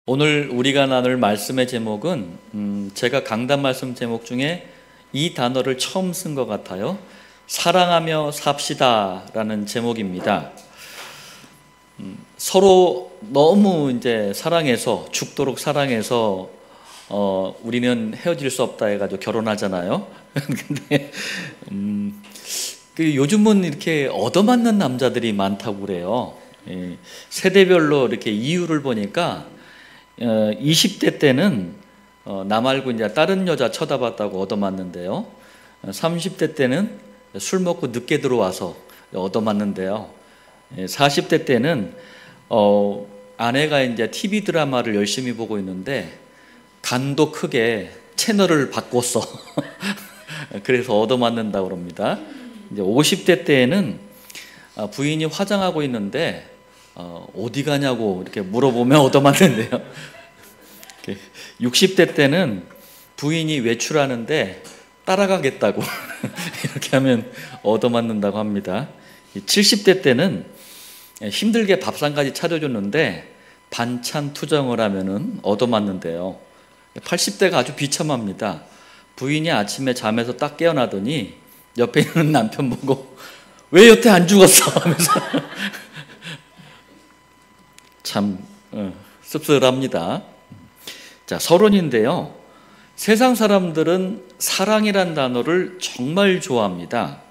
오늘 우리가 나눌 말씀의 제목은 제가 강단 말씀 제목 중에 이 단어를 처음 쓴 것 같아요. 사랑하며 삽시다 라는 제목입니다. 서로 너무 이제 사랑해서 죽도록 사랑해서 우리는 헤어질 수 없다 해가지고 결혼하잖아요. 근데 요즘은 이렇게 얻어맞는 남자들이 많다고 그래요. 세대별로 이렇게 이유를 보니까 20대 때는 나 말고 이제 다른 여자 쳐다봤다고 얻어맞는데요. 30대 때는 술 먹고 늦게 들어와서 얻어맞는데요. 40대 때는 아내가 이제 TV 드라마를 열심히 보고 있는데 간도 크게 채널을 바꿨어. 그래서 얻어맞는다고 합니다. 이제 50대 때에는 부인이 화장하고 있는데 어디 가냐고 이렇게 물어보면 얻어맞는데요. 60대 때는 부인이 외출하는데 따라가겠다고 이렇게 하면 얻어맞는다고 합니다. 70대 때는 힘들게 밥상까지 차려줬는데 반찬 투정을 하면은 얻어맞는데요. 80대가 아주 비참합니다. 부인이 아침에 잠에서 딱 깨어나더니 옆에 있는 남편 보고 왜 여태 안 죽었어 하면서 참 씁쓸합니다. 자, 서론인데요. 세상 사람들은 사랑이란 단어를 정말 좋아합니다.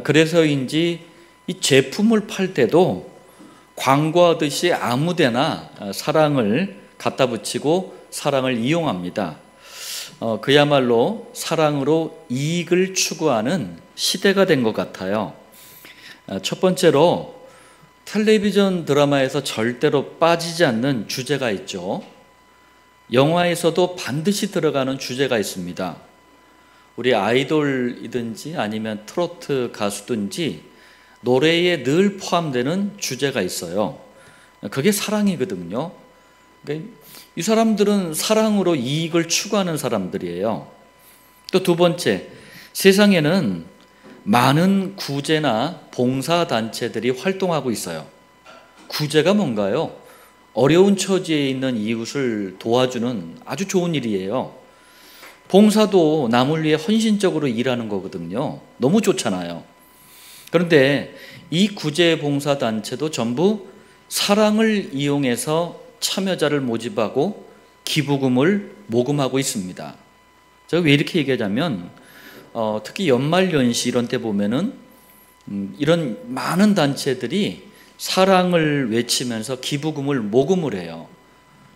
그래서인지 이 제품을 팔 때도 광고하듯이 아무데나 사랑을 갖다 붙이고 사랑을 이용합니다. 그야말로 사랑으로 이익을 추구하는 시대가 된 것 같아요. 첫 번째로 텔레비전 드라마에서 절대로 빠지지 않는 주제가 있죠. 영화에서도 반드시 들어가는 주제가 있습니다. 우리 아이돌이든지 아니면 트로트 가수든지 노래에 늘 포함되는 주제가 있어요. 그게 사랑이거든요. 그러니까 이 사람들은 사랑으로 이익을 추구하는 사람들이에요. 또 두 번째, 세상에는 많은 구제나 봉사단체들이 활동하고 있어요. 구제가 뭔가요? 어려운 처지에 있는 이웃을 도와주는 아주 좋은 일이에요. 봉사도 남을 위해 헌신적으로 일하는 거거든요. 너무 좋잖아요. 그런데 이 구제 봉사단체도 전부 사랑을 이용해서 참여자를 모집하고 기부금을 모금하고 있습니다. 제가 왜 이렇게 얘기하자면 특히 연말연시 이런 때 보면은 이런 많은 단체들이 사랑을 외치면서 기부금을 모금을 해요.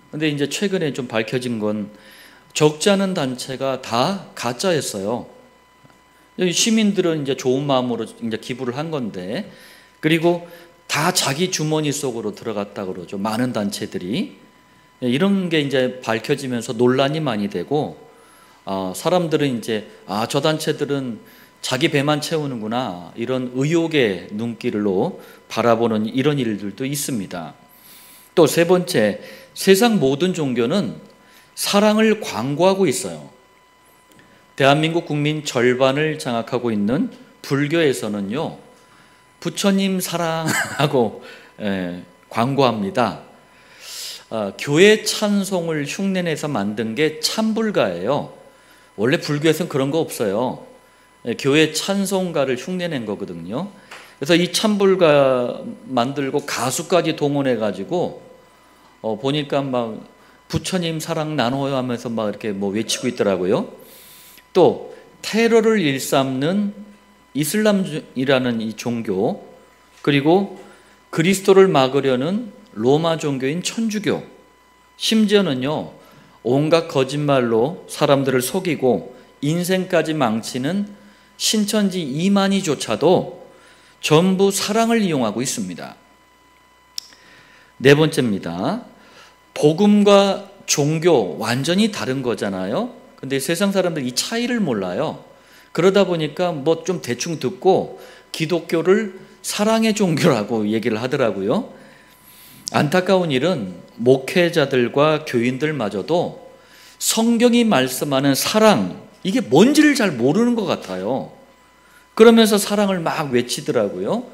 근데 이제 최근에 좀 밝혀진 건 적지 않은 단체가 다 가짜였어요. 시민들은 이제 좋은 마음으로 이제 기부를 한 건데, 그리고 다 자기 주머니 속으로 들어갔다 그러죠. 많은 단체들이. 이런 게 이제 밝혀지면서 논란이 많이 되고, 사람들은 이제 저 단체들은 자기 배만 채우는구나, 이런 의혹의 눈길로 바라보는 이런 일들도 있습니다. 또 세 번째, 세상 모든 종교는 사랑을 광고하고 있어요. 대한민국 국민 절반을 장악하고 있는 불교에서는요, 부처님 사랑하고 광고합니다. 교회 찬송을 흉내내서 만든 게 참불가예요. 원래 불교에서는 그런 거 없어요. 교회 찬송가를 흉내낸 거거든요. 그래서 이 참불가 만들고 가수까지 동원해가지고 보니까 막 부처님 사랑 나눠요 하면서 막 이렇게 뭐 외치고 있더라고요. 또 테러를 일삼는 이슬람이라는 이 종교, 그리고 그리스도를 막으려는 로마 종교인 천주교, 심지어는요 온갖 거짓말로 사람들을 속이고 인생까지 망치는 신천지 이만희조차도 전부 사랑을 이용하고 있습니다. 네 번째입니다. 복음과 종교 완전히 다른 거잖아요. 근데 세상 사람들 이 차이를 몰라요. 그러다 보니까 뭐 좀 대충 듣고 기독교를 사랑의 종교라고 얘기를 하더라고요. 안타까운 일은 목회자들과 교인들마저도 성경이 말씀하는 사랑, 이게 뭔지를 잘 모르는 것 같아요. 그러면서 사랑을 막 외치더라고요.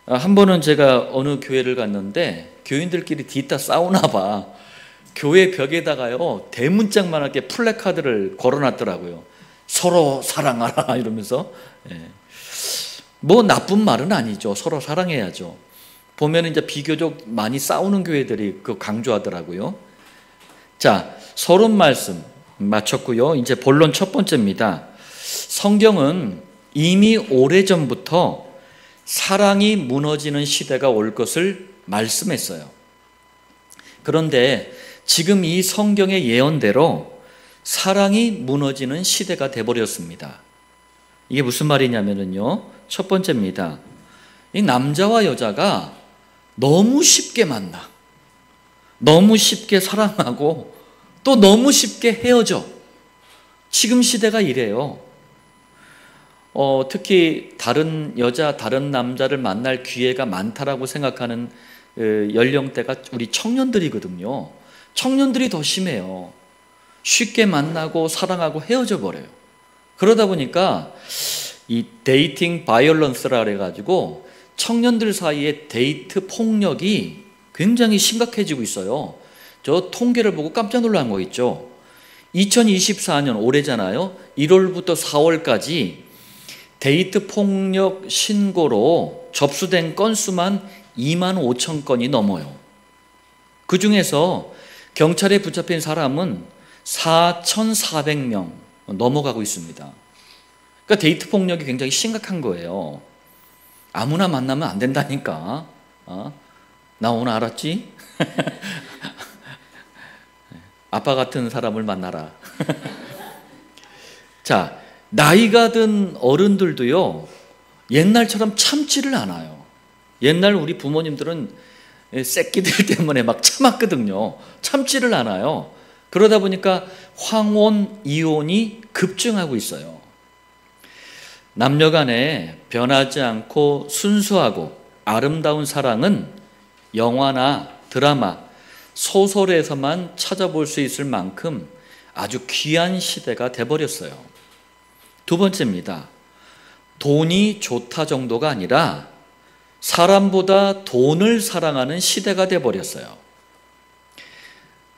한 번은 제가 어느 교회를 갔는데 교인들끼리 뒤따 싸우나 봐. 교회 벽에다가요 대문짝만하게 플래카드를 걸어놨더라고요. 서로 사랑하라 이러면서. 뭐 나쁜 말은 아니죠. 서로 사랑해야죠. 보면 이제 비교적 많이 싸우는 교회들이 그 강조하더라고요. 자, 서론 말씀 마쳤고요. 이제 본론 첫 번째입니다. 성경은 이미 오래전부터 사랑이 무너지는 시대가 올 것을 말씀했어요. 그런데 지금 이 성경의 예언대로 사랑이 무너지는 시대가 돼버렸습니다. 이게 무슨 말이냐면요. 첫 번째입니다. 이 남자와 여자가 너무 쉽게 만나. 너무 쉽게 사랑하고 또 너무 쉽게 헤어져. 지금 시대가 이래요. 특히 다른 여자, 다른 남자를 만날 기회가 많다라고 생각하는 연령대가 우리 청년들이거든요. 청년들이 더 심해요. 쉽게 만나고 사랑하고 헤어져 버려요. 그러다 보니까 이 데이팅 바이올런스라 그래가지고 청년들 사이에 데이트 폭력이 굉장히 심각해지고 있어요. 저 통계를 보고 깜짝 놀란 거 있죠. 2024년 올해잖아요. 1월부터 4월까지 데이트 폭력 신고로 접수된 건수만 2만 5천 건이 넘어요. 그 중에서 경찰에 붙잡힌 사람은 4,400명 넘어가고 있습니다. 그러니까 데이트 폭력이 굉장히 심각한 거예요. 아무나 만나면 안 된다니까. 나 오늘 알았지? 아빠 같은 사람을 만나라. 자, 나이가 든 어른들도요, 옛날처럼 참지를 않아요. 옛날 우리 부모님들은 새끼들 때문에 막 참았거든요. 참지를 않아요. 그러다 보니까 황혼, 이혼이 급증하고 있어요. 남녀 간에 변하지 않고 순수하고 아름다운 사랑은 영화나 드라마, 소설에서만 찾아볼 수 있을 만큼 아주 귀한 시대가 돼버렸어요. 두 번째입니다. 돈이 좋다 정도가 아니라 사람보다 돈을 사랑하는 시대가 돼버렸어요.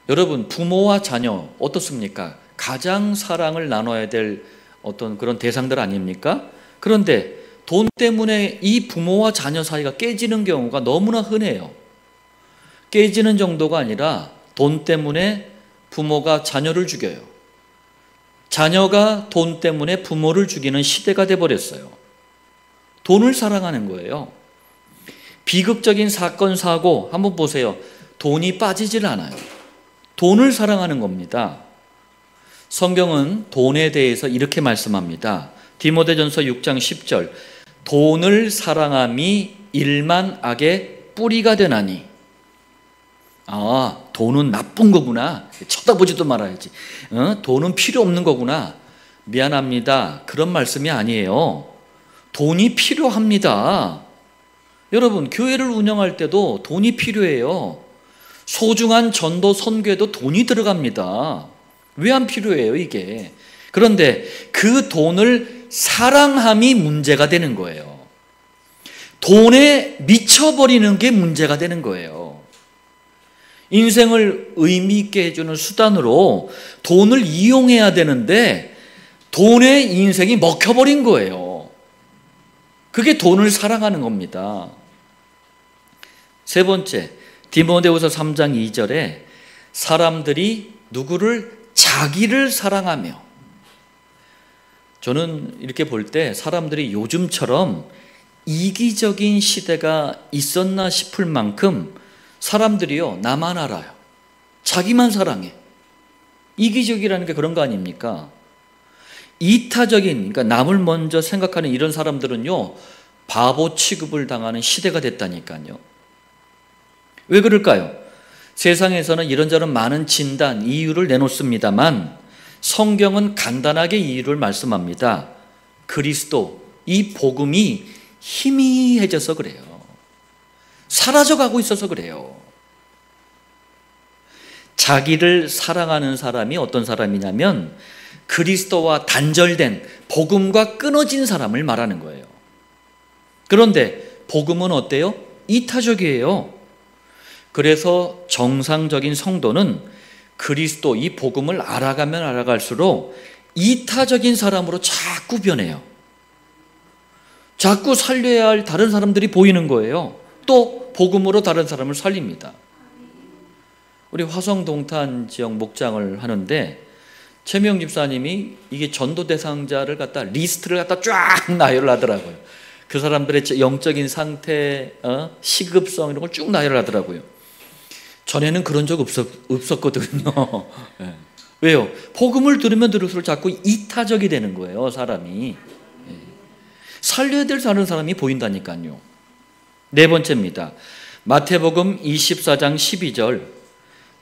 여러분, 부모와 자녀 어떻습니까? 가장 사랑을 나눠야 될 어떤 그런 대상들 아닙니까? 그런데 돈 때문에 이 부모와 자녀 사이가 깨지는 경우가 너무나 흔해요. 깨지는 정도가 아니라 돈 때문에 부모가 자녀를 죽여요. 자녀가 돈 때문에 부모를 죽이는 시대가 돼버렸어요. 돈을 사랑하는 거예요. 비극적인 사건, 사고 한번 보세요. 돈이 빠지질 않아요. 돈을 사랑하는 겁니다. 성경은 돈에 대해서 이렇게 말씀합니다. 디모데전서 6장 10절. 돈을 사랑함이 일만 악의 뿌리가 되나니. 돈은 나쁜 거구나. 쳐다보지도 말아야지. 돈은 필요 없는 거구나. 미안합니다. 그런 말씀이 아니에요. 돈이 필요합니다. 여러분, 교회를 운영할 때도 돈이 필요해요. 소중한 전도 선교에도 돈이 들어갑니다. 왜 안 필요해요, 이게? 그런데 그 돈을 사랑함이 문제가 되는 거예요. 돈에 미쳐버리는 게 문제가 되는 거예요. 인생을 의미 있게 해주는 수단으로 돈을 이용해야 되는데 돈에 인생이 먹혀버린 거예요. 그게 돈을 사랑하는 겁니다. 세 번째, 디모데후서 3장 2절에 사람들이 누구를? 자기를 사랑하며. 저는 이렇게 볼 때 사람들이 요즘처럼 이기적인 시대가 있었나 싶을 만큼 사람들이요, 나만 알아요. 자기만 사랑해. 이기적이라는 게 그런 거 아닙니까? 이타적인, 그러니까 남을 먼저 생각하는 이런 사람들은요, 바보 취급을 당하는 시대가 됐다니까요. 왜 그럴까요? 세상에서는 이런저런 많은 진단, 이유를 내놓습니다만 성경은 간단하게 이유를 말씀합니다. 그리스도, 이 복음이 희미해져서 그래요. 사라져가고 있어서 그래요. 자기를 사랑하는 사람이 어떤 사람이냐면 그리스도와 단절된, 복음과 끊어진 사람을 말하는 거예요. 그런데 복음은 어때요? 이타적이에요. 그래서 정상적인 성도는 그리스도 이 복음을 알아가면 알아갈수록 이타적인 사람으로 자꾸 변해요. 자꾸 살려야 할 다른 사람들이 보이는 거예요. 또 복음으로 다른 사람을 살립니다. 우리 화성동탄 지역 목장을 하는데 최명 집사님이 이게 전도 대상자를 갖다 리스트를 갖다 쫙 나열을 하더라고요. 그 사람들의 영적인 상태, 시급성 이런 걸 쭉 나열을 하더라고요. 전에는 그런 적 없었거든요. 네. 왜요? 복음을 들으면 들을수록 자꾸 이타적이 되는 거예요, 사람이. 네. 살려야 될 다른 사람이 보인다니까요. 네 번째입니다. 마태복음 24장 12절.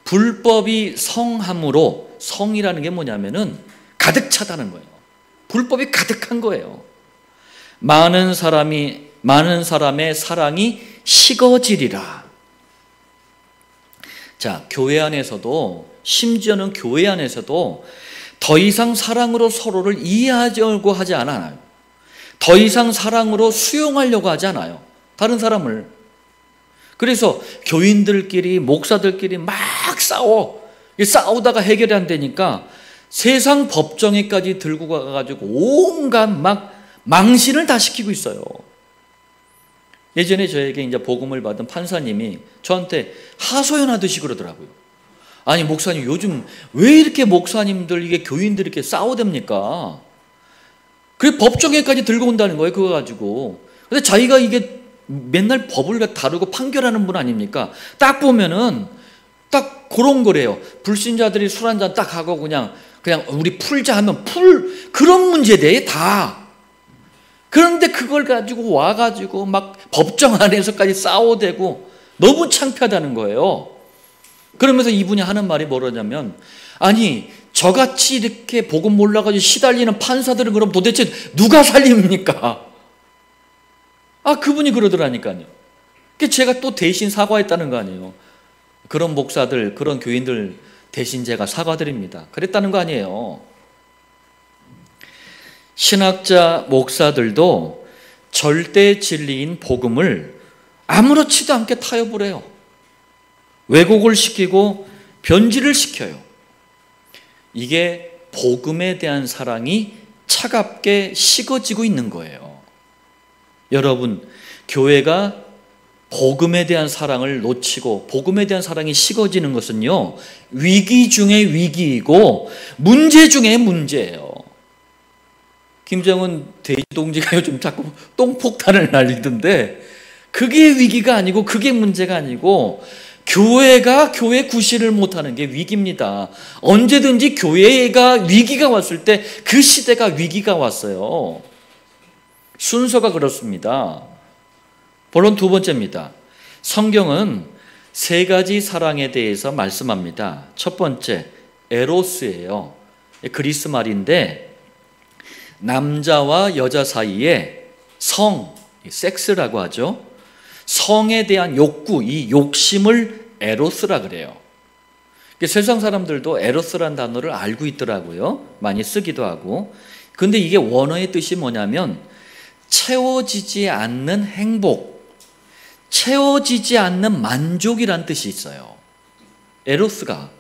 불법이 성함으로, 성이라는 게 뭐냐면은 가득 차다는 거예요. 불법이 가득한 거예요. 많은 사람의 사랑이 식어지리라. 자, 교회 안에서도, 심지어는 교회 안에서도 더 이상 사랑으로 서로를 이해하려고 하지 않아요. 더 이상 사랑으로 수용하려고 하지 않아요, 다른 사람을. 그래서 교인들끼리, 목사들끼리 막 싸우다가 해결이 안 되니까 세상 법정에까지 들고 가가지고 온갖 막 망신을 다 시키고 있어요. 예전에 저에게 이제 복음을 받은 판사님이 저한테 하소연하듯이 그러더라고요. 아니 목사님, 요즘 왜 이렇게 목사님들, 이게 교인들이 이렇게 싸워댑니까? 그래 법정에까지 들고 온다는 거예요, 그거 가지고. 근데 자기가 이게 맨날 법을 다루고 판결하는 분 아닙니까? 딱 보면은 딱 그런 거래요. 불신자들이 술 한잔 딱 하고 그냥 우리 풀자 하면 그런 문제대에 다. 그런데 그걸 가지고 와가지고 막 법정 안에서까지 싸워대고 너무 창피하다는 거예요. 그러면서 이분이 하는 말이 뭐라냐면, 아니 저같이 이렇게 복음 몰라가지고 시달리는 판사들은 그럼 도대체 누가 살립니까? 그분이 그러더라니까요. 제가 또 대신 사과했다는 거 아니에요. 그런 목사들, 그런 교인들 대신 제가 사과드립니다. 그랬다는 거 아니에요. 신학자 목사들도 절대 진리인 복음을 아무렇지도 않게 타협을 해요. 왜곡을 시키고 변질을 시켜요. 이게 복음에 대한 사랑이 차갑게 식어지고 있는 거예요. 여러분, 교회가 복음에 대한 사랑을 놓치고 복음에 대한 사랑이 식어지는 것은요, 위기 중의 위기이고 문제 중의 문제예요. 김정은 대동지가 요즘 자꾸 똥폭탄을 날리던데, 그게 위기가 아니고, 그게 문제가 아니고, 교회가 교회 구실을 못하는 게 위기입니다. 언제든지 교회가 위기가 왔을 때 그 시대가 위기가 왔어요. 순서가 그렇습니다. 본론 두 번째입니다. 성경은 세 가지 사랑에 대해서 말씀합니다. 첫 번째, 에로스예요. 그리스 말인데 남자와 여자 사이에 섹스라고 하죠. 성에 대한 욕구, 이 욕심을 에로스라 그래요. 세상 사람들도 에로스란 단어를 알고 있더라고요. 많이 쓰기도 하고. 근데 이게 원어의 뜻이 뭐냐면 채워지지 않는 행복, 채워지지 않는 만족이란 뜻이 있어요. 에로스가.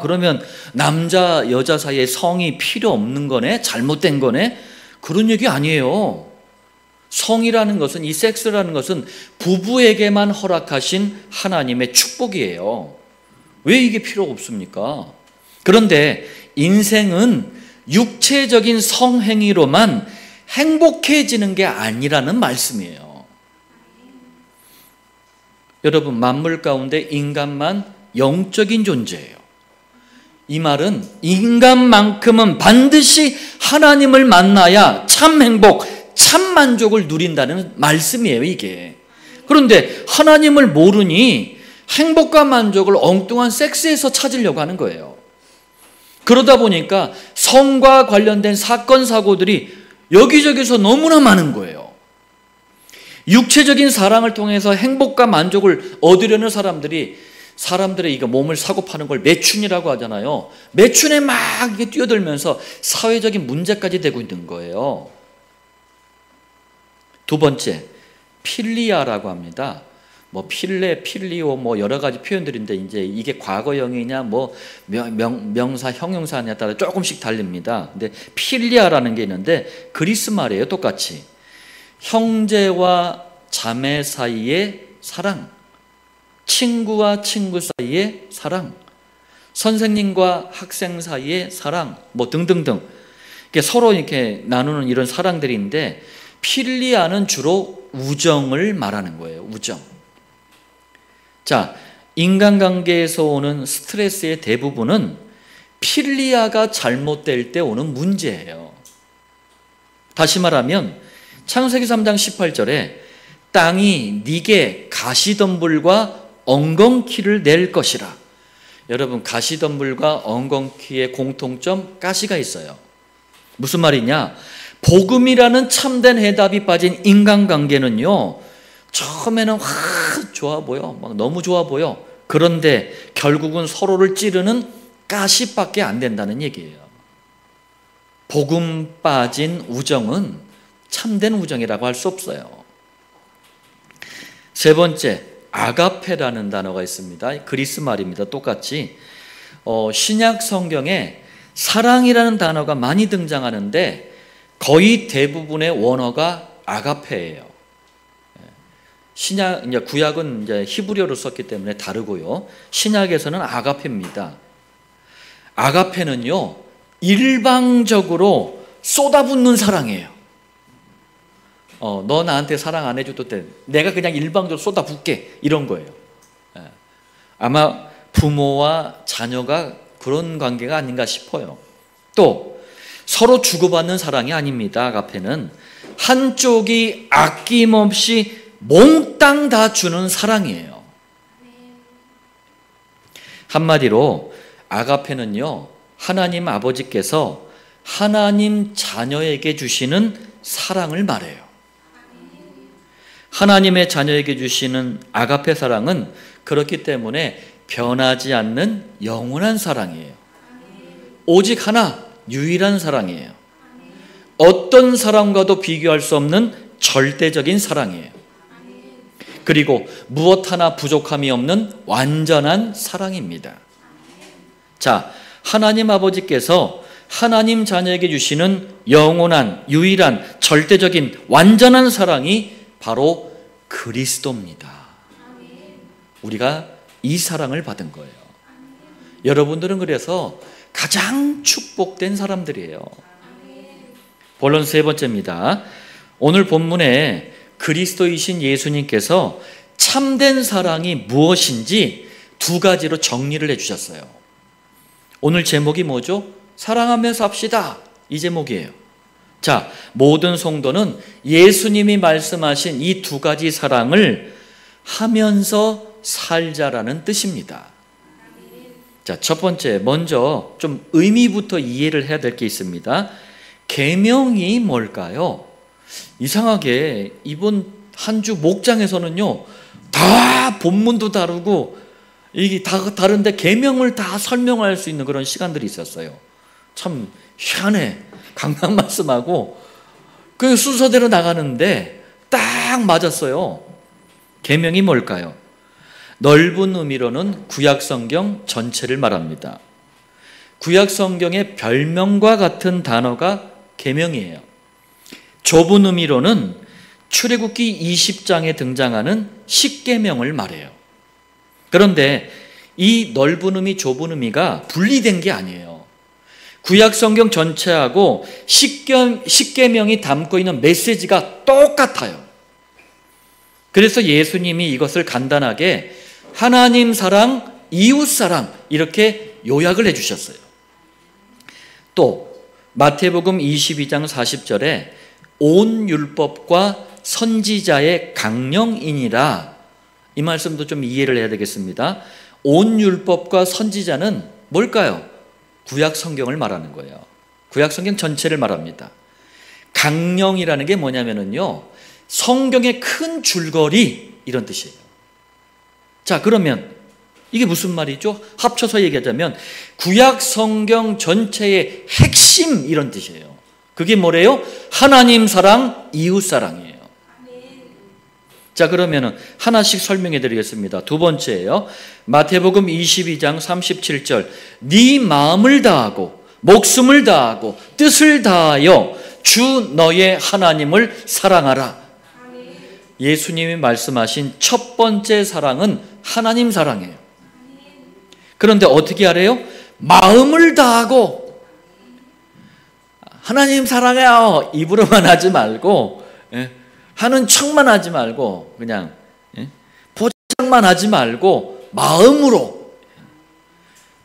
그러면 남자 여자 사이에 성이 필요 없는 거네? 잘못된 거네? 그런 얘기 아니에요. 성이라는 것은, 이 섹스라는 것은 부부에게만 허락하신 하나님의 축복이에요. 왜 이게 필요가 없습니까? 그런데 인생은 육체적인 성행위로만 행복해지는 게 아니라는 말씀이에요. 여러분, 만물 가운데 인간만 영적인 존재예요. 이 말은 인간만큼은 반드시 하나님을 만나야 참 행복, 참 만족을 누린다는 말씀이에요, 이게. 그런데 하나님을 모르니 행복과 만족을 엉뚱한 섹스에서 찾으려고 하는 거예요. 그러다 보니까 성과 관련된 사건, 사고들이 여기저기서 너무나 많은 거예요. 육체적인 사랑을 통해서 행복과 만족을 얻으려는 사람들의 이거 몸을 사고 파는 걸 매춘이라고 하잖아요. 매춘에 막 이게 뛰어들면서 사회적인 문제까지 되고 있는 거예요. 두 번째, 필리아라고 합니다. 뭐 필레, 필리오 뭐 여러 가지 표현들인데 이제 이게 과거형이냐 뭐 명사, 형용사냐에 따라 조금씩 달립니다. 근데 필리아라는 게 있는데 그리스 말이에요. 똑같이 형제와 자매 사이의 사랑, 친구와 친구 사이의 사랑, 선생님과 학생 사이의 사랑, 뭐 등등등. 서로 이렇게 나누는 이런 사랑들인데 필리아는 주로 우정을 말하는 거예요. 우정. 자, 인간관계에서 오는 스트레스의 대부분은 필리아가 잘못될 때 오는 문제예요. 다시 말하면 창세기 3장 18절에 땅이 네게 가시덤불과 엉겅퀴를 낼 것이라. 여러분, 가시덤불과 엉겅퀴의 공통점 가시가 있어요. 무슨 말이냐? 복음이라는 참된 해답이 빠진 인간관계는요, 처음에는 좋아 보여, 막 너무 좋아 보여. 그런데 결국은 서로를 찌르는 가시밖에 안 된다는 얘기예요. 복음 빠진 우정은 참된 우정이라고 할 수 없어요. 세 번째, 아가페라는 단어가 있습니다. 그리스 말입니다. 똑같이 신약 성경에 사랑이라는 단어가 많이 등장하는데 거의 대부분의 원어가 아가페예요. 신약, 이제 구약은 이제 히브리어로 썼기 때문에 다르고요. 신약에서는 아가페입니다. 아가페는요, 일방적으로 쏟아붓는 사랑이에요. 너 나한테 사랑 안 해줘도 돼. 내가 그냥 일방적으로 쏟아붓게. 이런 거예요. 아마 부모와 자녀가 그런 관계가 아닌가 싶어요. 또 서로 주고받는 사랑이 아닙니다. 아가페는 한쪽이 아낌없이 몽땅 다 주는 사랑이에요. 한마디로 아가페는요, 하나님 아버지께서 하나님 자녀에게 주시는 사랑을 말해요. 하나님의 자녀에게 주시는 아가페 사랑은 그렇기 때문에 변하지 않는 영원한 사랑이에요. 오직 하나, 유일한 사랑이에요. 어떤 사랑과도 비교할 수 없는 절대적인 사랑이에요. 그리고 무엇 하나 부족함이 없는 완전한 사랑입니다. 자, 하나님 아버지께서 하나님 자녀에게 주시는 영원한, 유일한, 절대적인, 완전한 사랑이 바로 그리스도입니다. 우리가 이 사랑을 받은 거예요. 여러분들은 그래서 가장 축복된 사람들이에요. 본론 세 번째입니다. 오늘 본문에 그리스도이신 예수님께서 참된 사랑이 무엇인지 두 가지로 정리를 해주셨어요. 오늘 제목이 뭐죠? 사랑하며 삽시다. 이 제목이에요. 자, 모든 성도는 예수님이 말씀하신 이 두 가지 사랑을 하면서 살자라는 뜻입니다. 자, 첫 번째, 먼저 좀 의미부터 이해를 해야 될 게 있습니다. 계명이 뭘까요? 이상하게 이번 한 주 목장에서는요, 다 본문도 다르고 이게 다 다른데 계명을 다 설명할 수 있는 그런 시간들이 있었어요. 참 희한해. 강단 말씀하고 그 순서대로 나가는데 딱 맞았어요. 계명이 뭘까요? 넓은 의미로는 구약성경 전체를 말합니다. 구약성경의 별명과 같은 단어가 계명이에요. 좁은 의미로는 출애굽기 20장에 등장하는 십계명을 말해요. 그런데 이 넓은 의미, 좁은 의미가 분리된 게 아니에요. 구약성경 전체하고 십계명이 담고 있는 메시지가 똑같아요. 그래서 예수님이 이것을 간단하게 하나님 사랑, 이웃 사랑 이렇게 요약을 해주셨어요. 또 마태복음 22장 40절에 온 율법과 선지자의 강령이니라, 이 말씀도 좀 이해를 해야 되겠습니다. 온 율법과 선지자는 뭘까요? 구약 성경을 말하는 거예요. 구약 성경 전체를 말합니다. 강령이라는 게 뭐냐면요, 성경의 큰 줄거리 이런 뜻이에요. 자, 그러면 이게 무슨 말이죠? 합쳐서 얘기하자면 구약 성경 전체의 핵심 이런 뜻이에요. 그게 뭐래요? 하나님 사랑, 이웃 사랑이에요. 자, 그러면은 하나씩 설명해 드리겠습니다. 두 번째예요. 마태복음 22장 37절. 네 마음을 다하고 목숨을 다하고 뜻을 다하여 주 너의 하나님을 사랑하라. 예수님이 말씀하신 첫 번째 사랑은 하나님 사랑이에요. 그런데 어떻게 하래요? 마음을 다하고. 하나님 사랑해요 입으로만 하지 말고, 하는 척만 하지 말고, 그냥 포장만 하지 말고 마음으로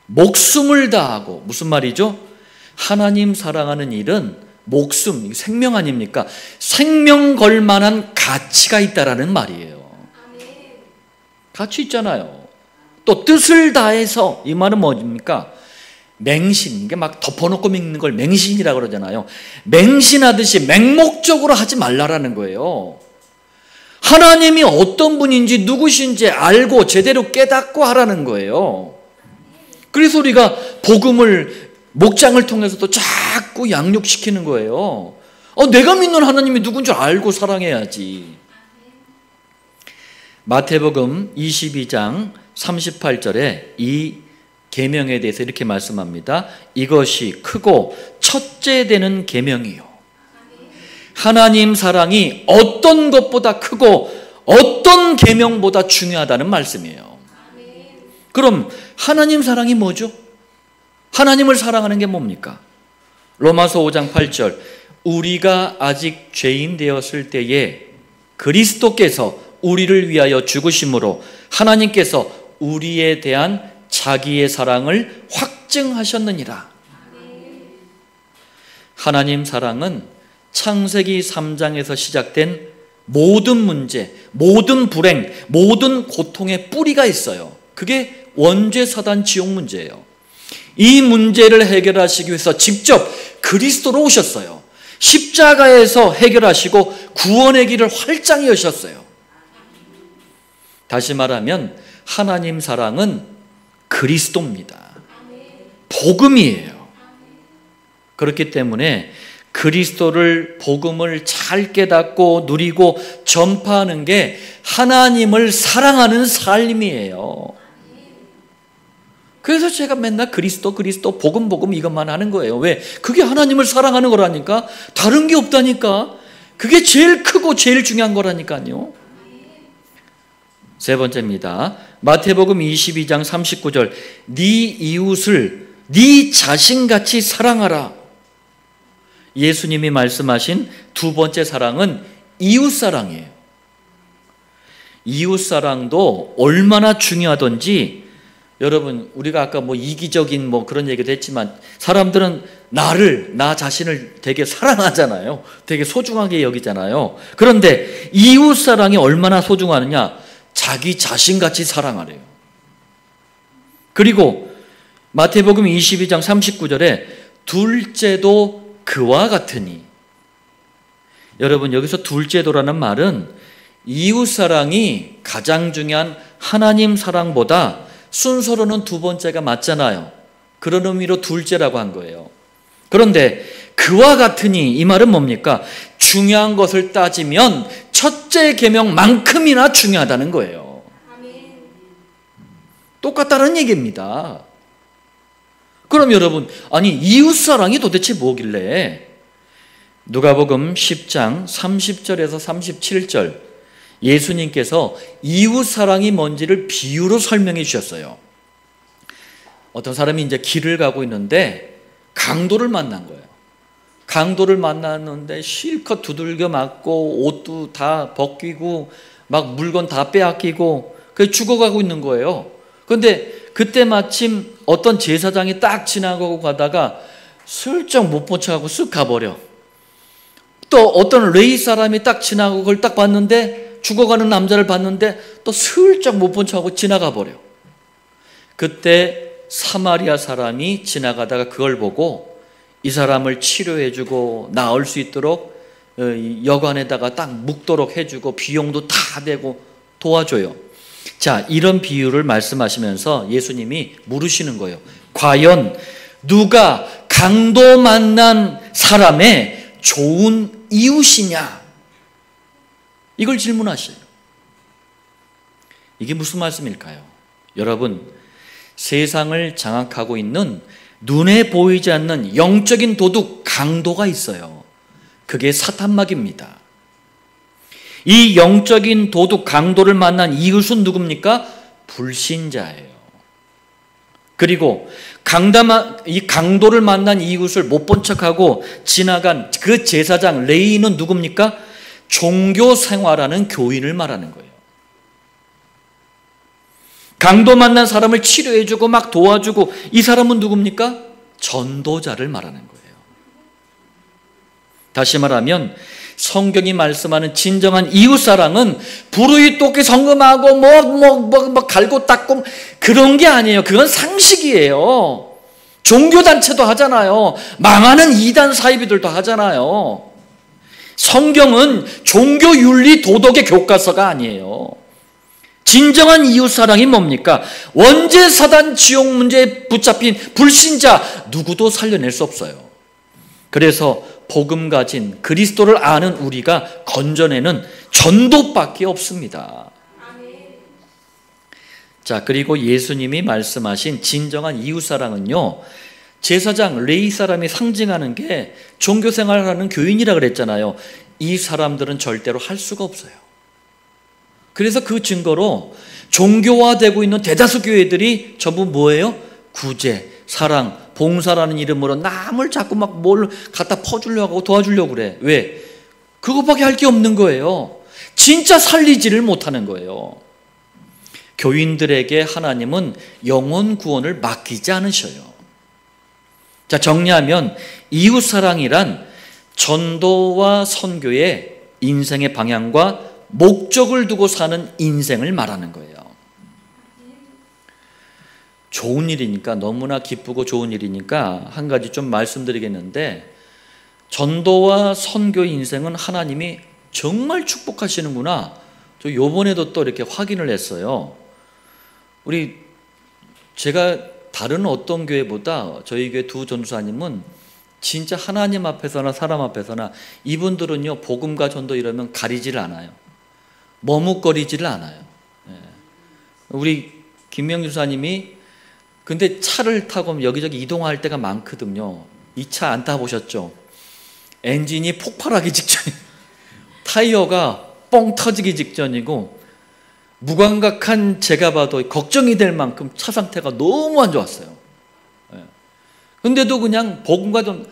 목숨을 다하고. 무슨 말이죠? 하나님 사랑하는 일은 목숨, 생명 아닙니까? 생명 걸 만한 가치가 있다라는 말이에요. 가치 있잖아요. 또 뜻을 다해서, 이 말은 뭡니까? 맹신, 이게 막 덮어놓고 믿는 걸 맹신이라고 그러잖아요. 맹신하듯이 맹목적으로 하지 말라라는 거예요. 하나님이 어떤 분인지 누구신지 알고 제대로 깨닫고 하라는 거예요. 그래서 우리가 복음을, 목장을 통해서도 자꾸 양육시키는 거예요. 내가 믿는 하나님이 누군 줄 알고 사랑해야지. 마태복음 22장 38절에 이 계명에 대해서 이렇게 말씀합니다. 이것이 크고 첫째 되는 계명이요. 하나님 사랑이 어떤 것보다 크고 어떤 계명보다 중요하다는 말씀이에요. 그럼 하나님 사랑이 뭐죠? 하나님을 사랑하는 게 뭡니까? 로마서 5장 8절. 우리가 아직 죄인 되었을 때에 그리스도께서 우리를 위하여 죽으심으로 하나님께서 우리에 대한 자기의 사랑을 확증하셨느니라. 하나님 사랑은 창세기 3장에서 시작된 모든 문제, 모든 불행, 모든 고통의 뿌리가 있어요. 그게 원죄 사단 지옥 문제예요. 이 문제를 해결하시기 위해서 직접 그리스도로 오셨어요. 십자가에서 해결하시고 구원의 길을 활짝 여셨어요. 다시 말하면 하나님 사랑은 그리스도입니다. 복음이에요. 그렇기 때문에 그리스도를, 복음을 잘 깨닫고 누리고 전파하는 게 하나님을 사랑하는 삶이에요. 그래서 제가 맨날 그리스도 복음 이것만 하는 거예요. 왜? 그게 하나님을 사랑하는 거라니까. 다른 게 없다니까. 그게 제일 크고 제일 중요한 거라니까요. 세 번째입니다. 마태복음 22장 39절. 네 이웃을 네 자신같이 사랑하라. 예수님이 말씀하신 두 번째 사랑은 이웃사랑이에요. 이웃사랑도 얼마나 중요하던지, 여러분, 우리가 아까 이기적인 그런 얘기도 했지만, 사람들은 나 자신을 되게 사랑하잖아요. 되게 소중하게 여기잖아요. 그런데 이웃사랑이 얼마나 소중하느냐? 자기 자신같이 사랑하래요. 그리고 마태복음 22장 39절에 둘째도 그와 같으니. 여러분, 여기서 둘째도라는 말은 이웃사랑이 가장 중요한 하나님 사랑보다 순서로는 두 번째가 맞잖아요. 그런 의미로 둘째라고 한 거예요. 그런데 그와 같으니, 이 말은 뭡니까? 중요한 것을 따지면 첫째 계명만큼이나 중요하다는 거예요. 똑같다는 얘기입니다. 그럼 여러분, 아니 이웃사랑이 도대체 뭐길래? 누가복음 10장 30절에서 37절, 예수님께서 이웃사랑이 뭔지를 비유로 설명해 주셨어요. 어떤 사람이 이제 길을 가고 있는데 강도를 만난 거예요. 강도를 만났는데 실컷 두들겨 맞고 옷도 다 벗기고 막 물건 다 빼앗기고 그래서 죽어가고 있는 거예요. 그런데 그때 마침 어떤 제사장이 딱 지나가고 가다가 슬쩍 못 본 척하고 쓱 가버려. 또 어떤 레위 사람이 딱 지나가고 그걸 딱 봤는데, 죽어가는 남자를 봤는데 또 슬쩍 못 본 척하고 지나가 버려. 그때 사마리아 사람이 지나가다가 그걸 보고 이 사람을 치료해주고 나을 수 있도록 여관에다가 딱 묵도록 해주고 비용도 다 대고 도와줘요. 자, 이런 비유를 말씀하시면서 예수님이 물으시는 거예요. 과연 누가 강도 만난 사람의 좋은 이웃이냐? 이걸 질문하셔요. 이게 무슨 말씀일까요? 여러분, 세상을 장악하고 있는 눈에 보이지 않는 영적인 도둑 강도가 있어요. 그게 사탄마귀입니다. 이 영적인 도둑 강도를 만난 이웃은 누굽니까? 불신자예요. 그리고 이 강도를 만난 이웃을 못 본 척하고 지나간 그 제사장 레위인은 누굽니까? 종교 생활하는 교인을 말하는 거예요. 강도 만난 사람을 치료해주고 막 도와주고, 이 사람은 누굽니까? 전도자를 말하는 거예요. 다시 말하면 성경이 말씀하는 진정한 이웃사랑은 불의 똑게 성금하고 갈고 닦고 그런 게 아니에요. 그건 상식이에요. 종교단체도 하잖아요. 망하는 이단 사이비들도 하잖아요. 성경은 종교윤리 도덕의 교과서가 아니에요. 진정한 이웃사랑이 뭡니까? 원죄 사단 지옥 문제에 붙잡힌 불신자 누구도 살려낼 수 없어요. 그래서 복음 가진 그리스도를 아는 우리가 건져내는 전도밖에 없습니다. 자, 그리고 예수님이 말씀하신 진정한 이웃사랑은요, 제사장 레위 사람이 상징하는 게 종교생활을 하는 교인이라 그랬잖아요. 이 사람들은 절대로 할 수가 없어요. 그래서 그 증거로 종교화되고 있는 대다수 교회들이 전부 뭐예요? 구제, 사랑, 봉사라는 이름으로 남을 자꾸 막 뭘 갖다 퍼주려고 하고 도와주려고 그래. 왜? 그것밖에 할 게 없는 거예요. 진짜 살리지를 못하는 거예요. 교인들에게 하나님은 영혼 구원을 맡기지 않으셔요. 자, 정리하면 이웃사랑이란 전도와 선교의 인생의 방향과 목적을 두고 사는 인생을 말하는 거예요. 좋은 일이니까, 너무나 기쁘고 좋은 일이니까 한 가지 좀 말씀드리겠는데, 전도와 선교 인생은 하나님이 정말 축복하시는구나. 저 요번에도 또 이렇게 확인을 했어요. 제가 다른 어떤 교회보다 저희 교회 두 전도사님은 진짜 하나님 앞에서나 사람 앞에서나 이분들은요, 복음과 전도 이러면 가리지를 않아요. 머뭇거리지를 않아요. 우리 김명주 사님이 근데 차를 타고 여기저기 이동할 때가 많거든요. 이 차 안 타보셨죠? 엔진이 폭발하기 직전, 타이어가 뻥 터지기 직전이고, 무감각한 제가 봐도 걱정이 될 만큼 차 상태가 너무 안 좋았어요. 근데도 그냥 복음과 좀,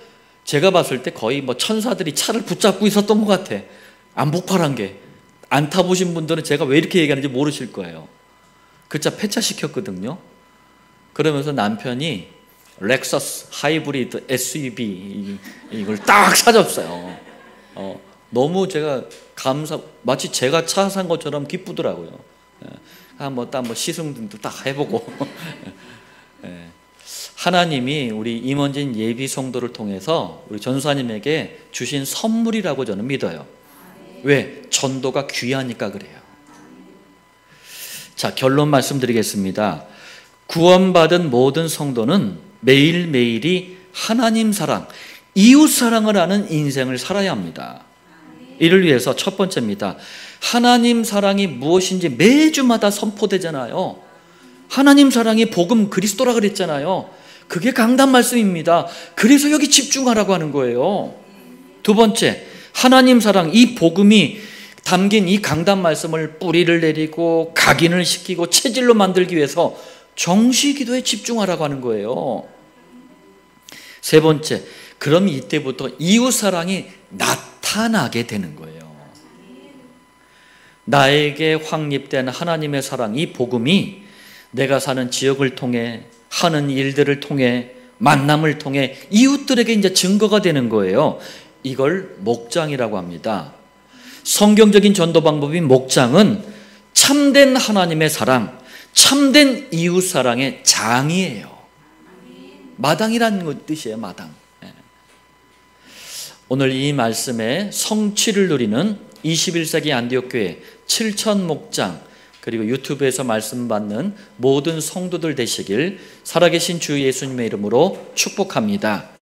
제가 봤을 때 거의 뭐 천사들이 차를 붙잡고 있었던 것 같아. 안 폭발한 게. 안 타보신 분들은 제가 왜 이렇게 얘기하는지 모르실 거예요. 그 차 폐차시켰거든요. 그러면서 남편이 렉서스 하이브리드 SUV 이걸 딱 사줬어요. 너무 제가 마치 제가 차 산 것처럼 기쁘더라고요. 한번 시승도 딱 해보고. 하나님이 우리 임원진 예비 성도를 통해서 우리 전사님에게 주신 선물이라고 저는 믿어요. 왜? 전도가 귀하니까 그래요. 자, 결론 말씀드리겠습니다. 구원받은 모든 성도는 매일매일이 하나님 사랑, 이웃 사랑을 하는 인생을 살아야 합니다. 이를 위해서 첫 번째입니다. 하나님 사랑이 무엇인지 매주마다 선포되잖아요. 하나님 사랑이 복음 그리스도라 그랬잖아요. 그게 강단 말씀입니다. 그래서 여기 집중하라고 하는 거예요. 두 번째, 하나님 사랑, 이 복음이 담긴 이 강단 말씀을 뿌리를 내리고 각인을 시키고 체질로 만들기 위해서 정시기도에 집중하라고 하는 거예요. 세 번째, 그럼 이때부터 이웃사랑이 나타나게 되는 거예요. 나에게 확립된 하나님의 사랑, 이 복음이 내가 사는 지역을 통해, 하는 일들을 통해, 만남을 통해 이웃들에게 이제 증거가 되는 거예요. 이걸 목장이라고 합니다. 성경적인 전도 방법인 목장은 참된 하나님의 사랑, 참된 이웃사랑의 장이에요. 마당이라는 뜻이에요. 마당. 오늘 이 말씀의 성취를 누리는 21세기 안디옥 교회 7천 목장, 그리고 유튜브에서 말씀 받는 모든 성도들 되시길 살아계신 주 예수님의 이름으로 축복합니다.